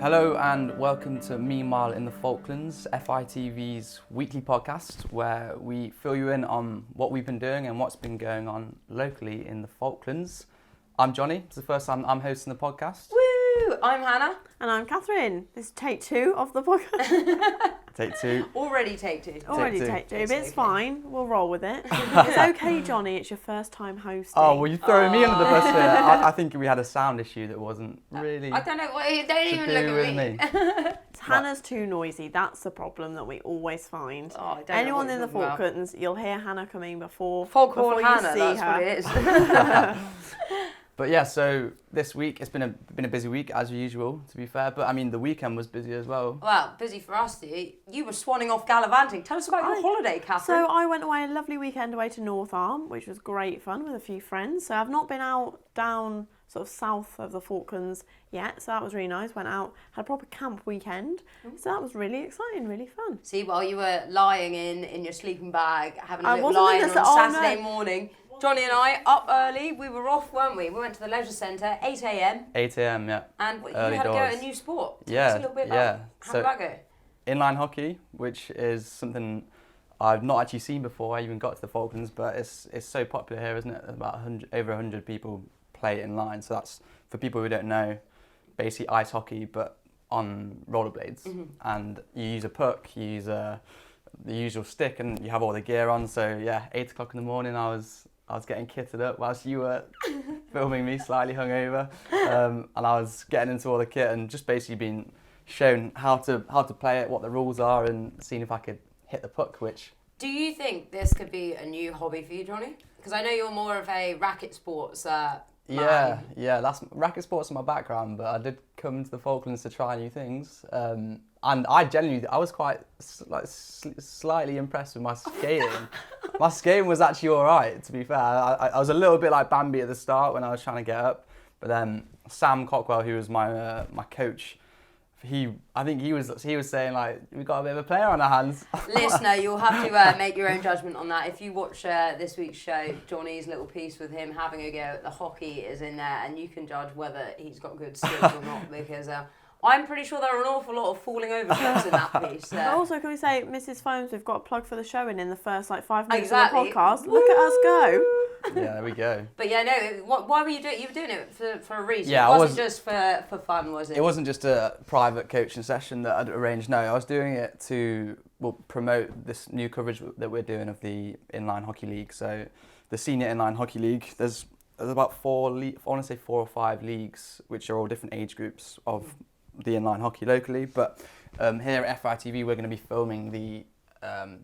Hello and welcome to Meanwhile in the Falklands, FITV's weekly podcast where we fill you in on what we've been doing and what's been going on locally in the Falklands. I'm Jonny, it's the first time I'm hosting the podcast. Woo! I'm Hannah. And I'm Katharyn. This is take 2 of the podcast. Take 2. Already take 2. Already two. take 2, It's but it's okay. fine. We'll roll with it. It's okay, Jonny. It's your first time hosting. Oh, well, you're throwing me under the bus here. I think we had a sound issue that wasn't really I don't know what you don't to even do look with at me. Hannah's too noisy. That's the problem that we always find. Oh, I don't know Anyone what in the you're talking about. Falklands, you'll hear Hannah coming before Foghorn you Hannah, see that's her. what it is. But yeah, so this week it's been a busy week as usual, to be fair. But I mean, the weekend was busy as well. Well, busy for us, you were swanning off gallivanting. Tell us about your holiday, Katharyn. So I went away a lovely weekend away to North Arm, which was great fun with a few friends. So I've not been out down sort of south of the Falklands yet, so that was really nice. Went out, had a proper camp weekend. So that was really exciting, really fun. See, while you were lying in your sleeping bag, having a I little wasn't lie in on the- oh, Saturday no. morning, Jonny and I, up early, we were off, weren't we? We went to the leisure centre, 8 a.m, 8 a.m, yeah. and you Early had to go at doors. a new sport. Tell Yeah, us a little bit yeah. about how So- did that go? Inline hockey, which is something I've not actually seen before I even got to the Falklands, but it's so popular here, isn't it? About over 100 people play it inline, so that's, for people who don't know, basically ice hockey, but on rollerblades. Mm-hmm. And you use a puck, you use the usual stick, and you have all the gear on. So yeah, 8 o'clock in the morning, I was getting kitted up whilst you were filming me, slightly hungover, and I was getting into all the kit and just basically being shown how to play it, what the rules are, and seeing if I could hit the puck, which... Do you think this could be a new hobby for you, Jonny? Because I know you're more of a racket sports man. Yeah, that's racket sports in my background, but I did come to the Falklands to try new things, and I was quite slightly impressed with my skating. My skating was actually all right, to be fair. I was a little bit like Bambi at the start when I was trying to get up, but then Sam Cockwell, who was my coach, I think he was saying, like, we've got a bit of a player on our hands. Listener, you'll have to make your own judgment on that. If you watch this week's show, Jonny's little piece with him having a go at the hockey is in there, and you can judge whether he's got good skills or not, because I'm pretty sure there are an awful lot of falling over shots in that piece. But also, can we say, Mrs. Phones, we've got a plug for the show in the first 5 minutes Exactly. of the podcast. Look at us go. Yeah, there we go. But yeah, no, why were you doing it? You were doing it for a reason. Yeah, it wasn't just for fun, was it? It wasn't just a private coaching session that I'd arranged. No, I was doing it to promote this new coverage that we're doing of the Inline Hockey League. So the Senior Inline Hockey League, there's about 4 or 5 leagues, which are all different age groups of the inline hockey locally. But here at FITV, we're going to be filming the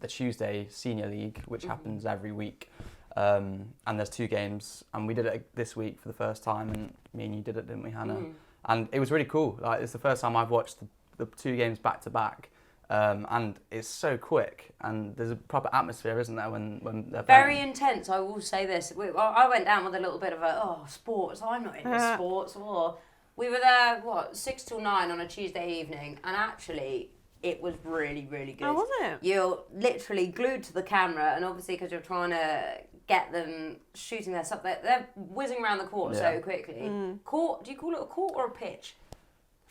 Tuesday Senior League, which happens every week. And there's 2 games, and we did it this week for the first time, and me and you did it, didn't we, Hannah? And it was really cool. Like, it's the first time I've watched the 2 games back to back, and it's so quick, and there's a proper atmosphere, isn't there, when they're Very playing? intense, I will say this. I went down with a little bit of sports. I'm not into sports. Or we were there, 6 till 9 on a Tuesday evening, and actually it was really, really good. Oh, was it? You're literally glued to the camera, and obviously because you're trying to get them shooting their stuff, they're whizzing around the court so quickly. Court? Do you call it a court or a pitch?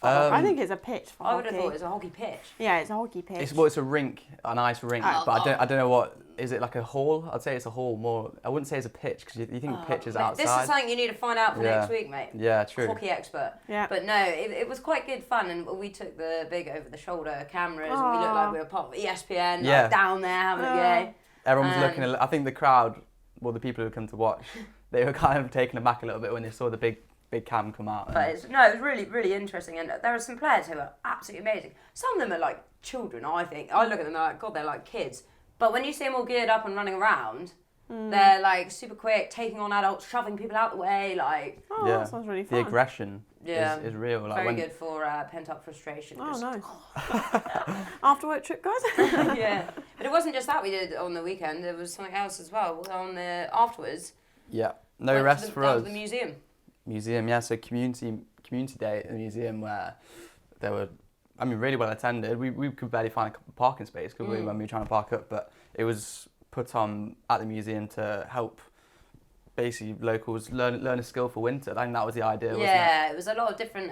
I think it's a pitch for I would hockey. have thought it was a hockey pitch. Yeah, it's a hockey pitch. It's a rink, an ice rink, but I don't know what. Is it like a hall? I'd say it's a hall more. I wouldn't say it's a pitch, because you think pitch is Mate, outside. This is something you need to find out for next week, mate. Yeah, true. Hockey expert. Yeah. But no, it was quite good fun, and we took the big over-the-shoulder cameras, and we looked like we were part of ESPN, Yeah. like down there having a go. Everyone was looking. I think the crowd, the people who come to watch, they were kind of taken aback a little bit when they saw the big cam come out. But it was really, really interesting, and there are some players who are absolutely amazing. Some of them are like children, I think. I look at them, they're like, God, they're like kids. But when you see them all geared up and running around, they're like super quick, taking on adults, shoving people out the way, like... Oh, that sounds really fun. The aggression is real. Like very good for pent-up frustration. Oh, Just- nice. After work trip, guys? Yeah, but it wasn't just that we did on the weekend. There was something else as well on the afterwards. Yeah, no went rest to for down us. to the museum. Museum, yeah. So community day at the museum, where there were, really well attended. We could barely find a parking space, could we, when we were trying to park up? But it was put on at the museum to help basically locals learn a skill for winter. I think that was the idea, wasn't it? Yeah, it was a lot of different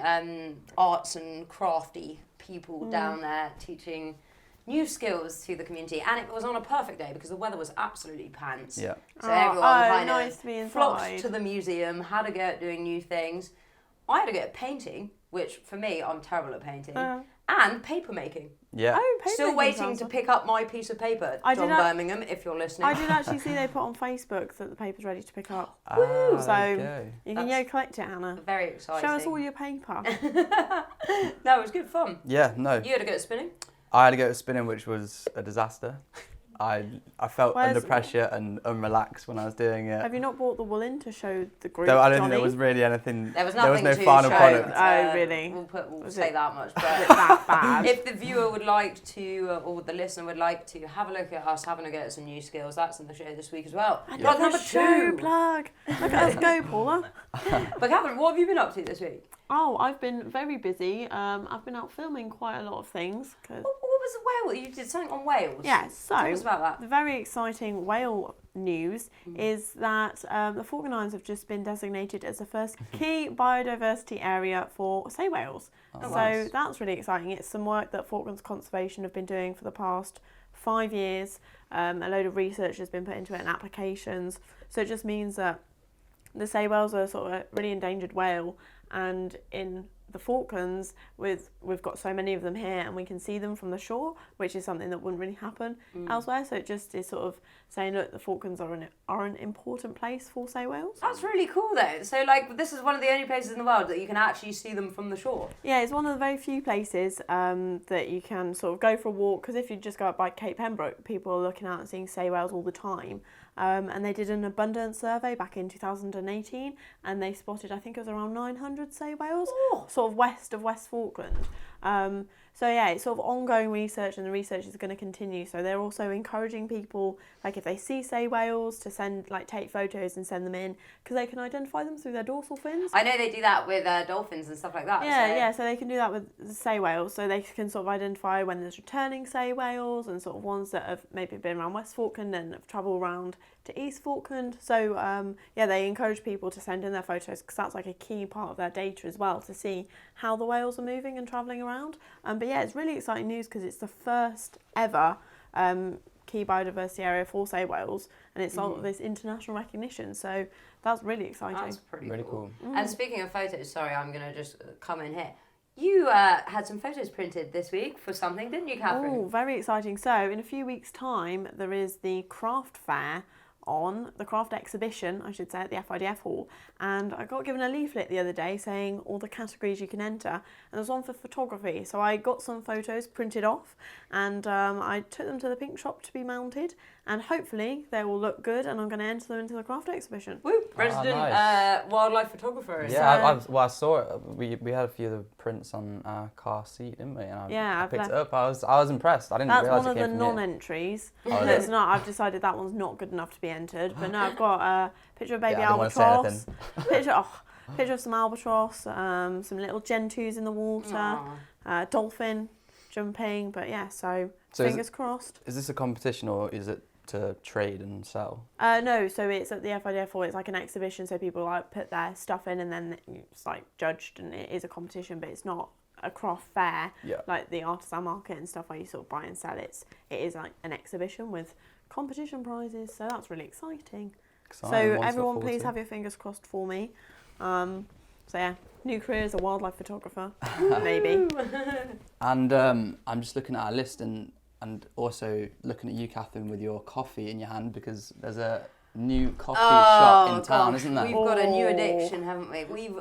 arts and crafty people down there teaching new skills to the community, and it was on a perfect day because the weather was absolutely pants. Yeah. So everyone kind nice to be of flocked inside. to the museum, had a go at doing new things. I had a go at painting, which for me, I'm terrible at painting, and paper making. Yeah. Oh, paper Still making waiting sounds to fun. pick up my piece of paper, I John did Birmingham, if you're listening. I did actually see they put on Facebook that the paper's ready to pick up. Woo! So you can That's collect it, Hannah. Very exciting. Show us all your paper. No, it was good fun. Yeah, no. You had a go at spinning? I had to go to spinning, which was a disaster. I felt under pressure and unrelaxed when I was doing it. Have you not brought the wool in to show the group, Though I don't Jonny? think there was really anything. There was nothing no to final show. product. Oh, really? We'll say that much. But that bad? if the viewer would like to, or the listener would like to, have a look at us having a go at some new skills, that's in the show this week as well. Plug number show 2. plug. Look at us go, Paula. But Katharyn, what have you been up to this week? Oh, I've been very busy. I've been out filming quite a lot of things. What was Wales? You did something on Wales. Yeah, so tell us about that. the very exciting whale news is that the Falkland Islands have just been designated as the first key biodiversity area for sei whales. Oh, So nice. that's really exciting. It's some work that Falklands Conservation have been doing for the past 5 years. A load of research has been put into it and applications. So it just means that the sei whales are sort of a really endangered whale, and in the Falklands, we've got so many of them here and we can see them from the shore, which is something that wouldn't really happen elsewhere. So it just is sort of saying, look, the Falklands are an important place for sei whales. That's really cool though. So this is one of the only places in the world that you can actually see them from the shore. Yeah, it's one of the very few places that you can sort of go for a walk, because if you just go up by Cape Pembroke, people are looking out and seeing sei whales all the time. And they did an abundance survey back in 2018, and they spotted, I think it was around 900 sei whales, sort of west of West Falkland. So yeah, it's sort of ongoing research, and the research is going to continue. So they're also encouraging people, if they see sei whales, to take photos and send them in, because they can identify them through their dorsal fins. I know they do that with dolphins and stuff like that. Yeah, so they can do that with the sei whales, so they can sort of identify when there's returning sei whales and sort of ones that have maybe been around West Falkland and have travelled around to East Falkland. So they encourage people to send in their photos, because that's a key part of their data as well, to see how the whales are moving and travelling around. But yeah, it's really exciting news, because it's the first ever key biodiversity area for sei whales, and it's all this international recognition, so that's really exciting. That's pretty cool. And speaking of photos, sorry, I'm going to just come in here. You had some photos printed this week for something, didn't you, Katharyn? Oh, very exciting. So in a few weeks' time, there is the craft fair on, the craft exhibition, I should say, at the FIDF hall, and I got given a leaflet the other day saying all the categories you can enter, and there's one for photography. So I got some photos printed off, and I took them to the pink shop to be mounted, and hopefully they will look good, and I'm going to enter them into the craft exhibition. Woo! Resident nice. wildlife photographer. Yeah, I saw it. We had a few of the prints on our car seat, didn't we? And I picked it up. I was impressed. I didn't realise it came from That's one of the you. non-entries. Oh, That's not. I've decided that one's not good enough to be entered. But no, I've got a picture of baby Yeah, I didn't want to say albatross. anything. Picture of some albatross. Some little gentoos in the water. Dolphin jumping. But yeah, so fingers crossed. Is this a competition, or is it to trade and sell? No, so it's at the FIDF hall. It's like an exhibition, so people put their stuff in, and then it's judged, and it is a competition, but it's not a craft fair like the artisan market and stuff where you sort of buy and sell. It is an exhibition with competition prizes, so that's really exciting. So everyone, please have your fingers crossed for me. So yeah, new career as a wildlife photographer, maybe. And I'm just looking at our list and also looking at you, Katharyn, with your coffee in your hand, because there's a new coffee shop in town, isn't there? We've got a new addiction, haven't we? We've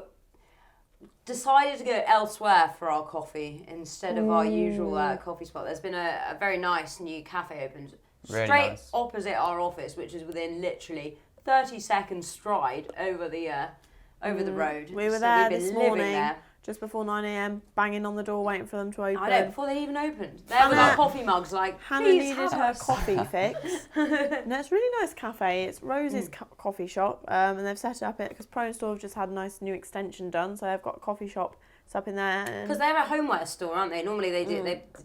decided to go elsewhere for our coffee instead of our usual coffee spot. There's been a very nice new cafe opened straight opposite our office, which is within literally 30-second stride over the road. We were there this morning, just before 9 a.m, banging on the door, waiting for them to open. I know, before they even opened. There with our coffee mugs, Hannah please needed have her us. coffee fix. No, it's a really nice cafe. It's Rose's coffee shop, and they've set it up because Pro Store have just had a nice new extension done, so they've got a coffee shop So up in there. Because they're a homeware store, aren't they? Normally they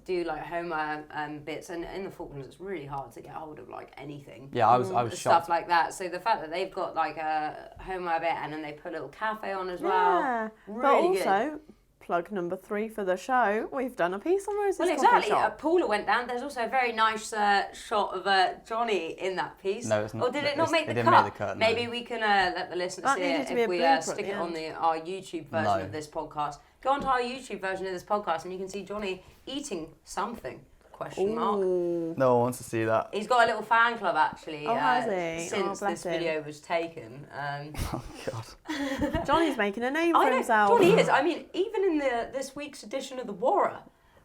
do like homeware bits, and in the Falklands it's really hard to get hold of like anything. Yeah, I was stuff shocked. like that. So the fact that they've got like a homeware bit, and then they put a little cafe on as well. Yeah, really but also good. plug number 3 for the show. We've done a piece on Rose's Well, coffee exactly. shop. Paula went down. There's also a very nice shot of Jonny in that piece. No, it's not. Or did it not make the cut? Didn't make the cut. No. Maybe we can let the listeners That see needed it to be if a we blooper at stick the it on end. our YouTube version No. of this podcast. Go onto our YouTube version of this podcast, and you can see Jonny eating something. Question mark. Ooh. No one wants to see that. He's got a little fan club actually. Oh, has he? Since Oh, bless this him. video was taken. Oh God. Johnny's making a name I for know, himself. Jonny is. I mean, even in this week's edition of The Warrer.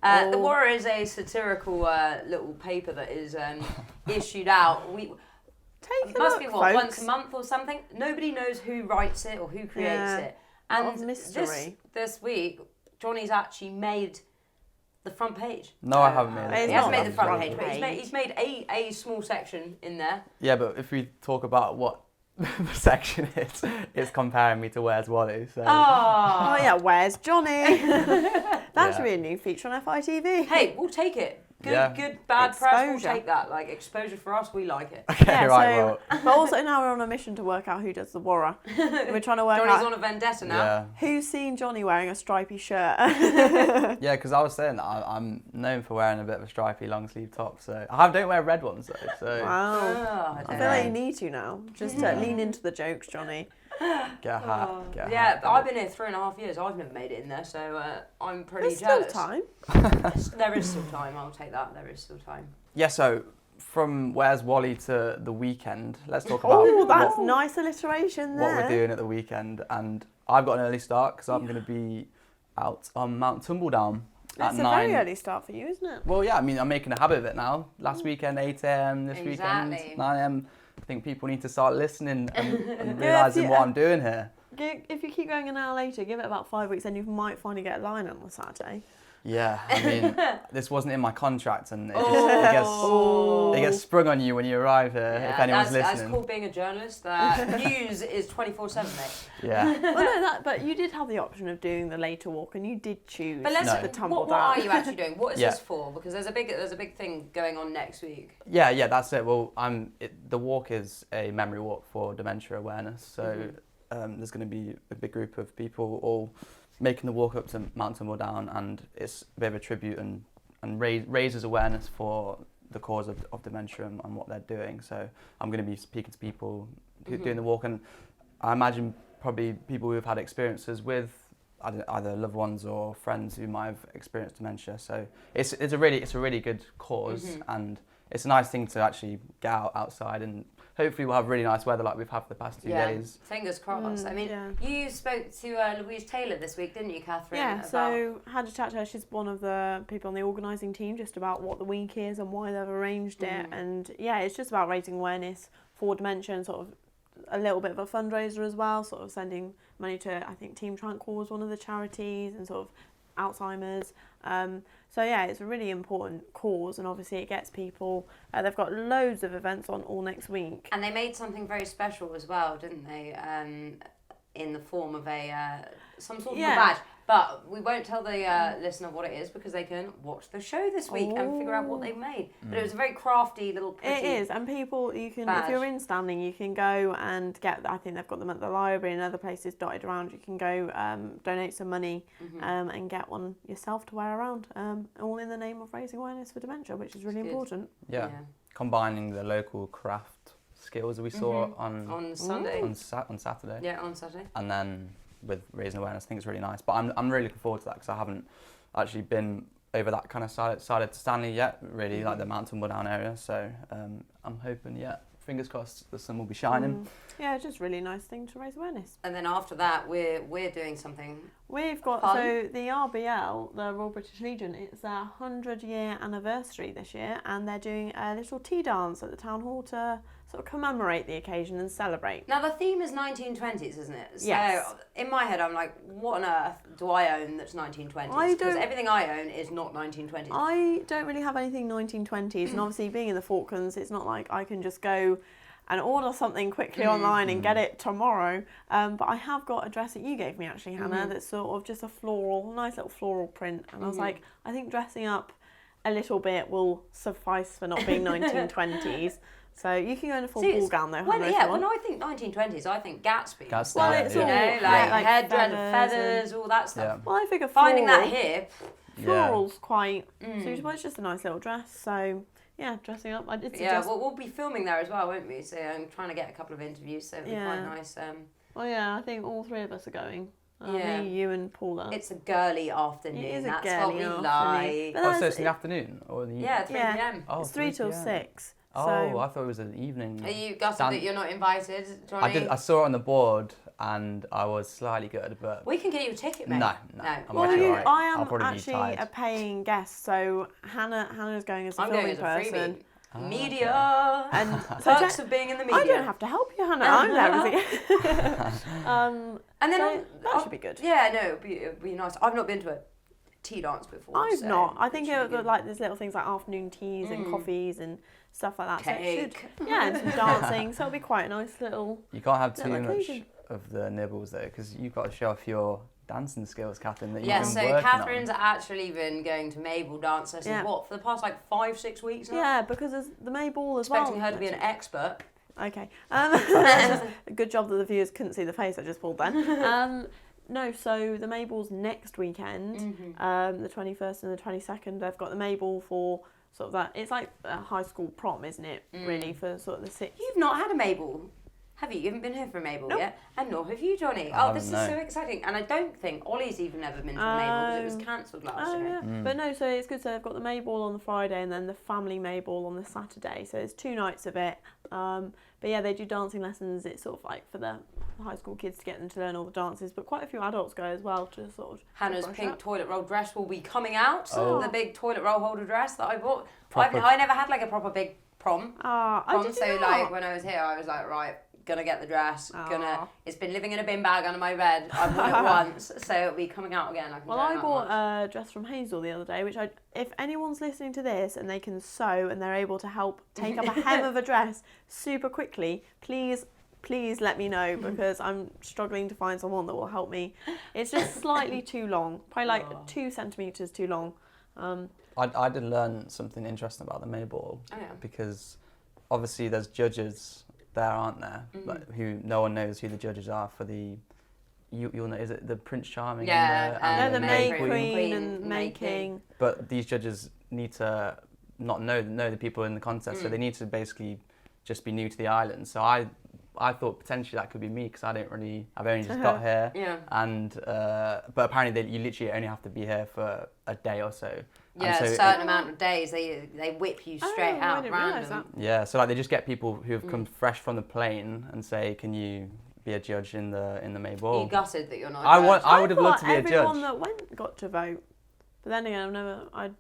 The Warrer is a satirical little paper that is issued out. Take It a must look, be what, folks. once a month or something. Nobody knows who writes it or who creates Yeah. it. Lot And of mystery. this week, Johnny's actually made the front page. No, I haven't made it. It's He not hasn't made the front front page, but page. he's made a small section in there. Yeah, but if we talk about what the section is, it's comparing me to Where's Wally. So. Oh yeah, where's Johnny? That Yeah. should be a new feature on FITV. Hey, we'll take it. Good, Yeah. good, bad press, we'll Exposure. take that. Like, exposure for us, we like it. Okay, Yeah, right. so, Well, but also now we're on a mission to work out who does the Warrer. We're trying to work Johnny's out on a vendetta now. yeah, who's seen Johnny wearing a stripy shirt. yeah. Because I was saying that I'm known for wearing a bit of a stripy long sleeve top. So I don't wear red ones though. So Wow. Oh, I feel like you need to now, just to lean into the jokes, Johnny. get a hat. Get a yeah, hat. but I've been here 3.5 years. I've never made it in there, so I'm pretty There's still jealous. time. There is still time. I'll take that. There is still time. Yeah. So from Where's Wally to the weekend, let's talk about Oh, that's nice alliteration there. what we're doing at the weekend. And I've got an early start because I'm going to be out on Mount Tumbledown at It's a 9. very early start for you, isn't it? Well, yeah. I mean, I'm making a habit of it now. Last weekend 8 a.m. This Exactly. weekend 9 a.m. I think people need to start listening and Yeah, realising if what you- I'm doing here. If you keep going an hour later, give it about 5 weeks, then you might finally get a line on the Saturday. Yeah, I mean, this wasn't in my contract, and it, Oh. it gets sprung on you when you arrive here. if anyone's that's listening, called being a journalist. News is 24/7, mate. yeah. Well, no, but you did have the option of doing the later walk, and you did choose But let's. the tumble What down. are you actually doing? What is Yeah. this for? Because there's a big thing going on next week. Yeah, that's it. Well, the walk is a memory walk for dementia awareness. So there's going to be a big group of people all making the walk up to Mount Tumbledown, and it's a bit of a tribute and raises awareness for the cause of dementia and what they're doing. So I'm going to be speaking to people doing the walk, and I imagine probably people who have had experiences with either loved ones or friends who might have experienced dementia. So it's a really good cause, and it's a nice thing to actually get outside, and hopefully we'll have really nice weather like we've had for the past 2 days. Fingers crossed. I mean, you spoke to Louise Taylor this week, didn't you, Katharyn? Yeah, so had a chat to her. She's one of the people on the organising team, just about what the week is and why they've arranged it. And yeah, it's just about raising awareness for dementia and sort of a little bit of a fundraiser as well, sort of sending money to, I think, Team Tranquil is one of the charities, and sort of Alzheimer's. So yeah, it's a really important cause, and obviously it gets people. They've got loads of events on all next week. And they made something very special as well, didn't they? In the form of some sort of a badge. But we won't tell the listener what it is, because they can watch the show this week and figure out what they've made. But it was a very crafty little pretty It is, and people, you can, badge. if you're in Stanley, you can go and get, I think they've got them at the library and other places dotted around. You can go donate some money and get one yourself to wear around, all in the name of raising awareness for dementia, which is really important. Yeah, combining the local craft skills that we saw on Sunday. on Saturday. Yeah, on Saturday. And then with raising awareness, I think it's really nice. But I'm really looking forward to that, because I haven't actually been over that kind of side to Stanley yet, really, like the Mount Tumbledown area. So I'm hoping, fingers crossed, the sun will be shining. Yeah, it's just a really nice thing to raise awareness. And then after that, we're doing something. We've got, fun. so the RBL, the Royal British Legion, it's their 100-year anniversary this year, and they're doing a little tea dance at the town hall to sort of commemorate the occasion and celebrate. Now the theme is 1920s, isn't it? So Yes. in my head, I'm like, what on earth do I own that's 1920s? Because everything I own is not 1920s. I don't really have anything 1920s, and obviously being in the Falklands, it's not like I can just go and order something quickly online and get it tomorrow. But I have got a dress that you gave me actually, Hannah, that's sort of just a nice little floral print. And I was like, I think dressing up a little bit will suffice for not being 1920s. So you can go in a full ball gown though, Hannah. When I think 1920s, I think Gatsby. Well, it's all, like headdress, feathers, all that stuff. Yeah. Well, I figure Finding that here. floral's quite suitable. It's just a nice little dress. So yeah, dressing up. I did suggest. Well, we'll be filming there as well, won't we? So I'm trying to get a couple of interviews, so it'll be quite nice. Well, yeah, I think all three of us are going. Me, you, and Paula. It's a girly afternoon. It is a That's girly what we afternoon. like. Oh, so it's in the afternoon or in the evening? 3 p.m. Oh, it's 3 till 6. Oh, So I thought it was an evening. Are you gutted that you're not invited, Jonny? I saw it on the board and I was slightly gutted, but We can get you a ticket, mate. no. No. I'm actually alright. I I'll am probably be actually tired. a paying guest, so Hannah's going as a I'm going filming as a person. freebie. Media. And Perks of being in the media. I don't have to help you, Hannah. I'm there. And then So that should be good. Yeah, no, it'd be nice. I've not been to a tea dance before. I've so not. I think it should be like there's little things like afternoon teas and coffees and stuff like that. So it Cake. should, and some dancing. So it'll be quite a nice little. You can't have too little much occasion. of the nibbles though, because you've got to show off your dancing skills, Katharyn, that you've Yeah, been so working Katharyn's on. actually been going to Mabel dance lessons, Yeah. for the past 5-6 weeks now? Yeah, because there's the May Ball as well. Expecting her to be an expert. Okay. Good job that the viewers couldn't see the face I just pulled then. No, so the Mabel's next weekend, the 21st and the 22nd. They've got the Mabel for sort of that. It's like a high school prom, isn't it? Really, for sort of the 6th. You've not had a Mabel, have you? You haven't been here for a Mabel Nope. yet? And nor have you, Jonny. I Oh, this is haven't, so no. exciting. And I don't think Ollie's even ever been to a Mabel because it was cancelled last Oh, year. yeah. But no, so it's good. So they've got the May Ball on the Friday and then the family May Ball on the Saturday. So it's 2 nights of it. But yeah, they do dancing lessons. It's sort of like for the high school kids to get them to learn all the dances. But quite a few adults go as well to sort of. Hannah's brush pink up. toilet roll dress will be coming out. Oh. The big toilet roll holder dress that I bought. Proper- I never had like a proper big prom. I did So not. like when I was here, I was like, right, gonna get the dress. Aw. It's been living in a bin bag under my bed. I've worn it once, so it'll be coming out again. Well, I bought a dress from Hazel the other day, which if anyone's listening to this and they can sew and they're able to help take up a hem of a dress super quickly, please let me know because I'm struggling to find someone that will help me. It's just slightly too long, probably like 2 centimetres too long. I did learn something interesting about the May Ball because obviously there's judges there, aren't there? Like, who no one knows who the judges are for the. You'll know, is it the Prince Charming? Yeah, the May May Queen Queen and and May May King. But these judges need to not know the people in the contest, so they need to basically just be new to the island. So I thought potentially that could be me because I've only just got here. Yeah. And but apparently you literally only have to be here for a day or so. Yeah, And so a certain amount of days they whip you straight I out didn't realise random. Yeah, so like they just get people who have come fresh from the plane and say, "Can you be a judge in the May Are Ball?" you gutted that you're not? I would have loved to be a everyone judge. that went got to vote. But then again,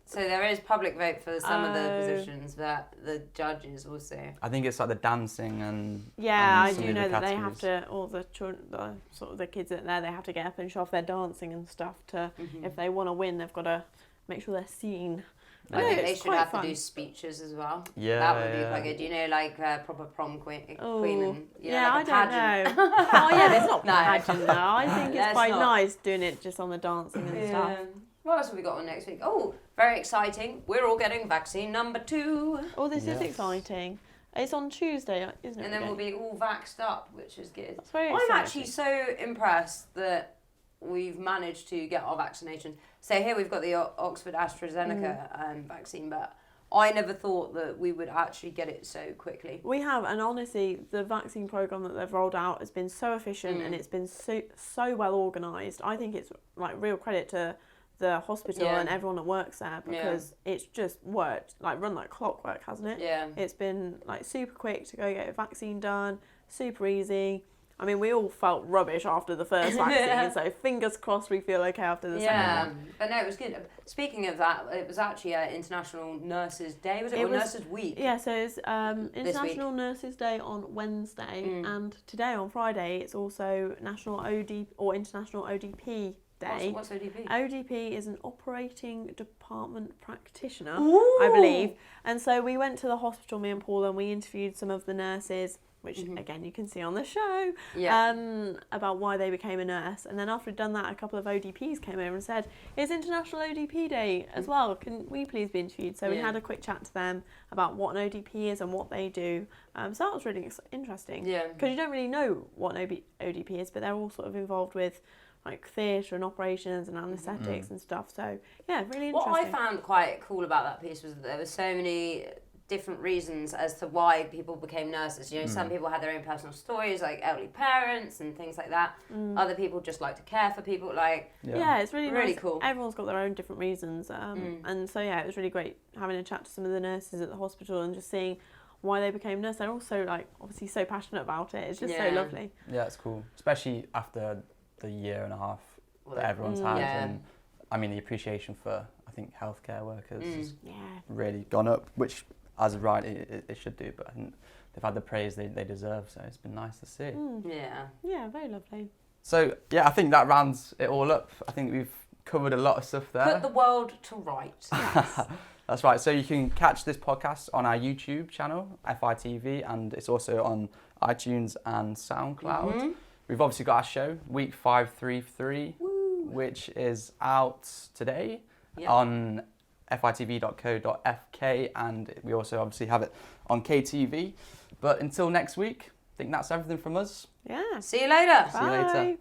So there is public vote for some of the Oh. positions, but the judges also. I think it's like the dancing and Yeah, and I some do of the know that they categories. have to, all the children, sort of the kids that are there, they have to get up and show off their dancing and stuff to, if they want to win, they've got to make sure they're seen. I think they it's should quite have fun. to do speeches as well. Yeah, That would be yeah. quite good. You know, like proper prom queen and Yeah, like a I don't pageant. know. Oh yeah, there's not No. pageant though. I think it's There's quite not. nice doing it just on the dancing and stuff. What else have we got on next week? Oh, very exciting. We're all getting vaccine number 2. Oh, this is Yes. exciting. It's on Tuesday, isn't it? And then we'll be all vaxxed up, which is good. That's very I'm exciting. actually so impressed that we've managed to get our vaccination. So here we've got the Oxford AstraZeneca vaccine, but I never thought that we would actually get it so quickly. We have, and honestly, the vaccine program that they've rolled out has been so efficient and it's been so well organised. I think it's like real credit to the hospital and everyone that works there because it's just worked, like run like clockwork, hasn't it? Yeah. It's been like super quick to go get a vaccine done, super easy. I mean, we all felt rubbish after the first vaccine, so fingers crossed we feel okay after the second one. But no, it was good. Speaking of that, it was actually International Nurses Day, was it? Or Nurses Week? Yeah, so it's International Nurses Day on Wednesday, and today on Friday it's also National OD or International ODP Day. What's ODP? ODP is an operating department practitioner, Ooh. I believe. And so we went to the hospital, me and Paul, and we interviewed some of the nurses. which again you can see on the show, Yeah. about why they became a nurse. And then after we'd done that, a couple of ODPs came over and said, it's International ODP Day as well, can we please be interviewed? So we had a quick chat to them about what an ODP is and what they do. So that was really interesting. Yeah. Because you don't really know what an ODP is, but they're all sort of involved with like theatre and operations and anaesthetics and stuff. So yeah, really interesting. What I found quite cool about that piece was that there were so many different reasons as to why people became nurses. You know, some people had their own personal stories, like elderly parents and things like that. Other people just like to care for people. Like, yeah, it's really really nice. cool. Everyone's got their own different reasons, and so yeah, it was really great having a chat to some of the nurses at the hospital and just seeing why they became nurses. They're also like obviously so passionate about it. It's just so lovely. Yeah, it's cool, especially after the year and a half that everyone's had, and I mean the appreciation for I think healthcare workers has really gone up, which as of right it should do, but I think they've had the praise they deserve, so it's been nice to see. Yeah, very lovely. So yeah, I think that rounds it all up. I think we've covered a lot of stuff there. Put the world to rights. Yes. That's right. So you can catch this podcast on our YouTube channel, FITV, and it's also on iTunes and SoundCloud. We've obviously got our show, Week 533, which is out today on fitv.co.fk, and we also obviously have it on KTV. But until next week, I think that's everything from us. Yeah. See you later. See you later. Bye.